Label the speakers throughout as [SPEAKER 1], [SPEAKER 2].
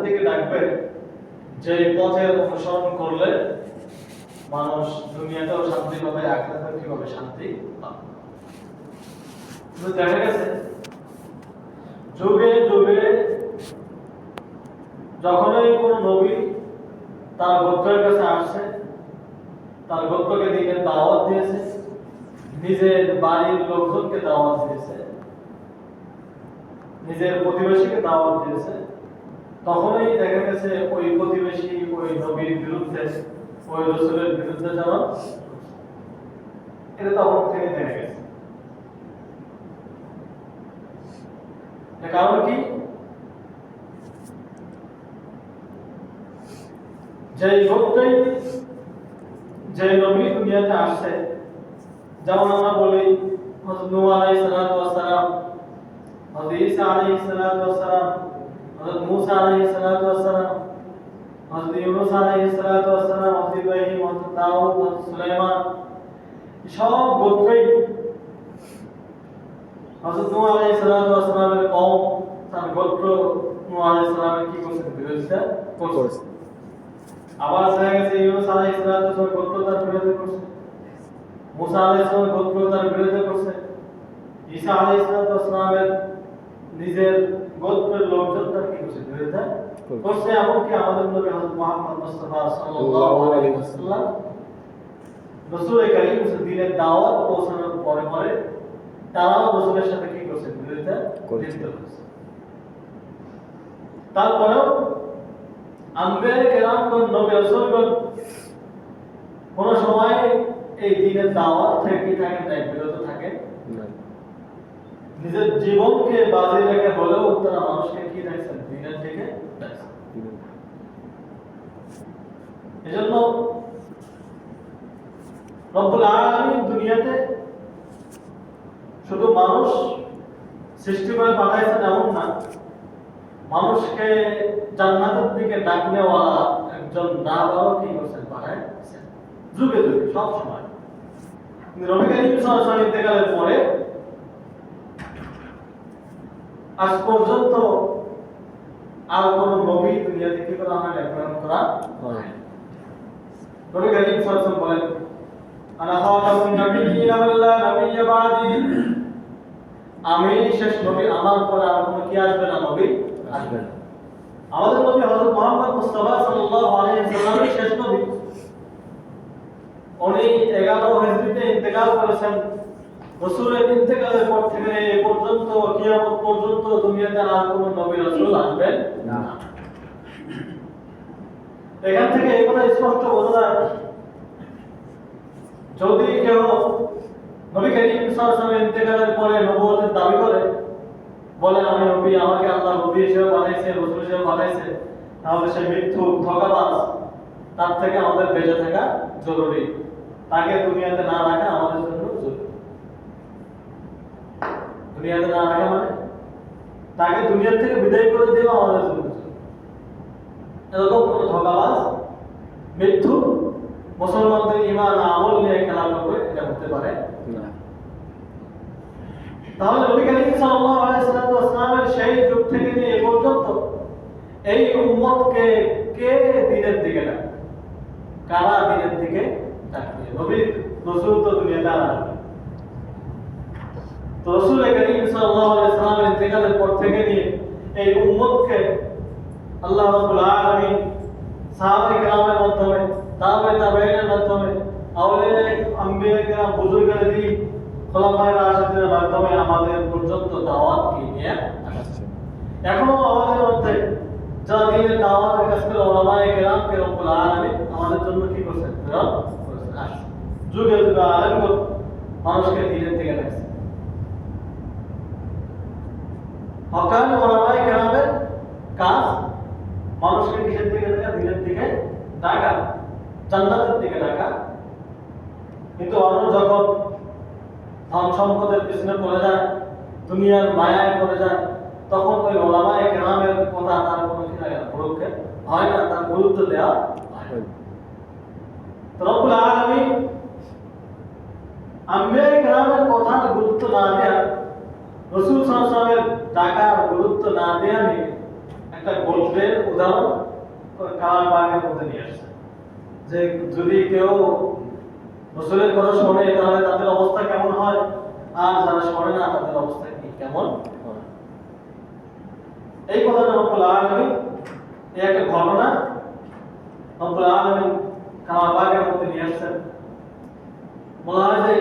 [SPEAKER 1] দিকে ডাকবে যে পথের অনুসরণ করলে মানুষ দুনিয়াতেও শান্তি পাবে, আখিরাতেও কিভাবে শান্তি পাবে। কিন্তু দেখা গেছে যুগে যুগে যখনই কোন নবী তার গোত্রের কাছে আসছে, তার গোত্রকে দিনের দাওয়াত দিয়েছে, নিজের বাড়ির লোকজনকে দাওয়াত দিয়েছে, নিজের প্রতিবেশীকে দাওয়াত দিয়েছে, তখনই দেখা গেছে ওই প্রতিবেশী ওই নবীর বিরুদ্ধে, ওই রাসূলের বিরুদ্ধে যাওয়া, এটা তখন থেকে দেখা গেছে। কারণ কি? যে গোত্রেই যে নবী দুনিয়াতে আসছে, যেমন আমরা বলি হযরত নূহ আলাইহিস সালাতু ওয়াস সালাম, হযরত ঈসা আলাইহিস সালাতু ওয়াস সালাম, হযরত মূসা আলাইহিস সালাতু ওয়াস সালাম, হযরত ইউনূস আলাইহিস সালাতু ওয়াস সালাম, হযরত ইব্রাহিম, হযরত দাউদ, হযরত সুলাইমান, সব গোত্রেই হযরত নূহ আলাইহিস সালাতু ওয়াস সালামের কওম তার গোত্র নূহ আলাইহিস সালামের কি করছে? বিরোধিতা করেছে। আবার দেখা গেছে ইউনূস আলাইহিস সালাতু ওয়াস সালামের গোত্র তার বিরোধিতা করছে, মূসা আলাইহিস সালামের গোত্র তার বিরোধিতা করছে, ঈসা আলাইহিস সালামের নিজের গোত্রের লোকজন তার কি করছে? বিরোধিতা করছে। এমনকি আমাদের নবী হযরত মুহাম্মদ মুস্তাফা সাল্লাল্লাহু আলাইহি ওয়াসাল্লাম রাসূল কারীম দিনের দাওয়াত পৌঁছানোর পরে পরে তারাও রাসূলের সাথে কি করছে? বিরোধিতা করছে। তারপরেও আম্বিয়া কেরামগণ, নবী রাসূলগণ কোন সময় এই দিনের দাওয়াত থেকে কি থাকেন? তাই বিরত থাকেন না। নিজের জীবনকে বাজি রেখে হলেও তারা মানুষকে কি রাখছেন? দিনের দিকে রাখছেন। এজন্য রব্বুল আলামিন দুনিয়াতে শুধু মানুষ সৃষ্টি করে পাঠাইছেন এমন না, মানুষকে জান্নাতের দিকে ডাকনেওয়ালা একজন দাওয়াতও কি করছেন? পাঠাইছেন যুগে যুগে, সব সময়। নবী করিম সাল্লাল্লাহু আলাইহি ওয়াসাল্লাম ইন্তেকালের পরে আজ পর্যন্ত আর কোন নবী দুনিয়াতে কি করা হয়? প্রেরণ করা হয়। নবী করিম সাল্লাল্লাহু আলাইহি ওয়াসাল্লাম বলেন, আনা খাতামুন নাবিয়্যিন ওয়া লা নাবিয়্য বাদি, আমি শেষ নবী, আমার পরে আর কোনো কি আসবে না? নবী আসবে না। আমাদের নবী হযরত মুহাম্মদ মুস্তাফা সাল্লাল্লাহু আলাইহি ওয়াসাল্লাম শেষ নবী। উনি 11 হিজরিতে ইন্তেকাল করেছেন। রাসূলের ইন্তেকালের পর থেকে এই পর্যন্ত, কিয়ামত পর্যন্ত দুনিয়াতে আর কোন নবী রাসূল আসবেন না। এখান থেকে এই কথা স্পষ্ট বোঝা যায়, যদি কেউ নবী করিম সাল্লাল্লাহু আলাইহি ওয়াসাল্লামের ইন্তেকালের পরে নবুয়তের দাবি করে, বলে আমি নবী, আমাকে আল্লাহ নবী হিসেবে বানাইছে, রাসূল হিসেবে বানাইছে, তাহলে সে মিথ্যুক, ধোঁকাবাজ। তার থেকে আমাদের বেঁচে থাকা জরুরি, তাকে দুনিয়াতে না রাখা আমাদের জন্য জরুরি। দুনিয়াতে না রাখা মানে তাকে দুনিয়া থেকে বিদায় করে দেওয়া আমাদের জন্য জরুরি। এরকম কোন ধোঁকাবাজ, মিথ্যুক মুসলমানদের ঈমান আমল নিয়ে খেলা করবে, এটা হতে পারে না। তাহলে নবী করিম সাল্লাল্লাহু আলাইহি ওয়াসাল্লামের সেই যুগ থেকে নিয়ে এ পর্যন্ত এই উম্মতকে কে দিনের দিকে ডাকে? কারা দিনের দিকে ডাকে? নবী রাসূল তো দুনিয়াতে আসবে। তো রাসূল করিম সাল্লাল্লাহু আলাইহি ওয়াসাল্লামের ইন্তেকালের পর থেকে নিয়ে এই উম্মতকে আল্লাহ রাব্বুল আলামিন সাহাবায়ে কেরামের মাধ্যমে, তাবেঈনের মাধ্যমে, আউলিয়া আম্বিয়া কেরাম, বুজুর্গানে দিন, খোলাফায়ে রাশিদিনের মাধ্যমে আমাদের পর্যন্ত দাওয়াত কি নিয়ে আসছে। এখনো আমাদের মধ্যে যারা দিনের দাওয়াতের কাজ করে, উলামায়ে কেরামকে রব্বুল আলামিন আমাদের জন্য কি করছেন? প্রেরণ করেছেন। যুগে যুগে আলেমগণ মানুষকে দিনের দিকে ডাকছে। হকানি উলামায়ে কেরামের কাজ মানুষকে কিসের দিকে ডাকা? দিনের দিকে ডাকা, জান্নাতের দিকে ডাকা। কিন্তু অন্য যখন ধন সম্পদের পিছনে পড়ে যায়, দুনিয়ার মায়ায় পড়ে যায়, তখন ওই উলামায়ে কেরামের কথা তার কোনো কি লাগে না, পরক্ষে হয় না, তার গুরুত্ব দেওয়া হয়। তো রব্বুল আলামিন আম্বিয়া কেরামের কথার গুরুত্ব না দেয়া, রাসূল সাল্লাল্লাহু আলাইহি ওয়াসাল্লামের ডাকার গুরুত্ব না দেয়া নিয়ে একটা একটা গোত্রের উদাহরণ কালাম বাগের মধ্যে নিয়ে আসছে যে যদি কেউ রাসূলের কথা শোনে তাহলে তাদের অবস্থা কেমন হয়, আর যারা শোনে না তাদের অবস্থা কি কেমন হয়। এই কথাটা রব্বুল আলামিন এই একটা ঘটনা রব্বুল আলামিন কালাম বাগের মধ্যে নিয়ে আসছেন। বলা হয় যে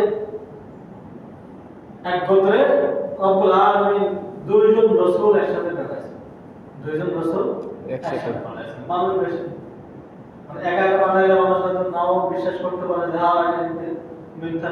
[SPEAKER 1] এক গোত্রে রব্বুল আলামিন দুইজন রাসূল একসাথে পাঠাইছেন, দুইজন রাসূল একসাথে পাঠাইছেন। মানুষ বেশি, মানে একা একা পাঠাইলে মানুষ হয়তো নাও বিশ্বাস করতে পারে যে হ্যাঁ মিথ্যা